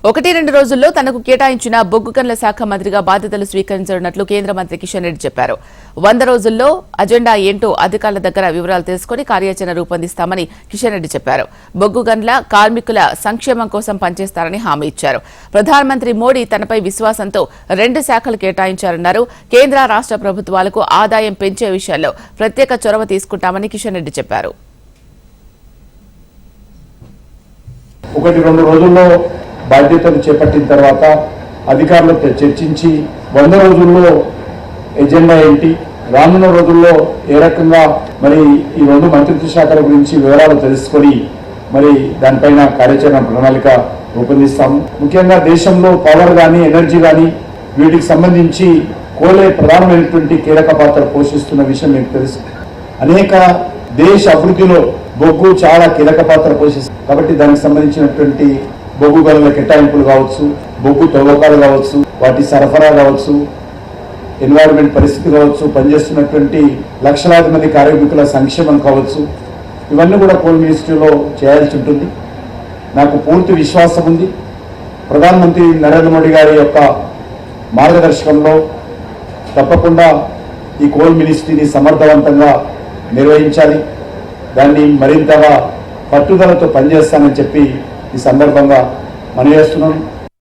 1-2 రోజుల్లో తనకు కేటాయించిన బొగ్గు గనుల శాఖ మంత్రిగా బాధ్యతలు స్వీకరించనున్నట్లు కేంద్ర మంత్రి కిషన్ రెడ్డి చెప్పారు. 100 రోజుల్లో అజెండా ఏంటో అధికారుల దగ్గర వివరాలు తెలుసుకుని కార్యాచరణ రూపొందిస్తామని కిషన్ రెడ్డి చెప్పారు. బొగ్గు గనుల కార్మికుల సంక్షేమం కోసం పనిచేస్తారని హామీ ఇచ్చారు. ప్రధానమంత్రి మోడీ తనపై విశ్వాసంతో 2 శాఖలు కేటాయించారన్నారు. కేంద్ర రాష్ట్ర ప్రభుత్వాలకు ఆదాయం పెంచే విషయాల్లో ప్రత్యేక చొరవ తీసుకుంటామని కిషన్ రెడ్డి చెప్పారు. 1-2 రోజుల్లో బాధ్యతలు చేపట్టిన తర్వాత అధికారులతో చర్చించి 100 రోజుల్లో ఎజెండా ఏంటి, రానున్న రోజుల్లో ఏ రకంగా మరి ఈ 2 మంత్రిత్వ శాఖల గురించి వివరాలు తెలుసుకొని మరి దానిపైన కార్యాచరణ ప్రణాళిక రూపొందిస్తాము. ముఖ్యంగా దేశంలో పవర్ కానీ ఎనర్జీ కానీ వీటికి సంబంధించి కోలే ప్రధానమైనటువంటి కీలక పాత్ర పోషిస్తున్న విషయం మీకు తెలుసు. అనేక దేశ అభివృద్ధిలో బొగ్గు చాలా కీలక పాత్ర పోషిస్తుంది. కాబట్టి దానికి సంబంధించినటువంటి బొగ్గు గనుల కేటాయింపులు కావచ్చు, బొగ్గు తవ్వకాలు కావచ్చు, వాటి సరఫరా కావచ్చు, ఎన్వైరన్మెంట్ పరిస్థితి కావచ్చు, పనిచేస్తున్నటువంటి లక్షలాది మంది కార్మికుల సంక్షేమం కావచ్చు, ఇవన్నీ కూడా కోల్ మినిస్ట్రీలో చేయాల్సి ఉంటుంది. నాకు పూర్తి విశ్వాసం ఉంది. ప్రధానమంత్రి నరేంద్ర మోడీ గారి యొక్క మార్గదర్శకంలో తప్పకుండా ఈ కోల్ మినిస్ట్రీని సమర్థవంతంగా నిర్వహించాలి. దాన్ని మరింతగా పట్టుదలతో పనిచేస్తానని చెప్పి ఈ సందర్భంగా మనవి చేస్తున్నాను.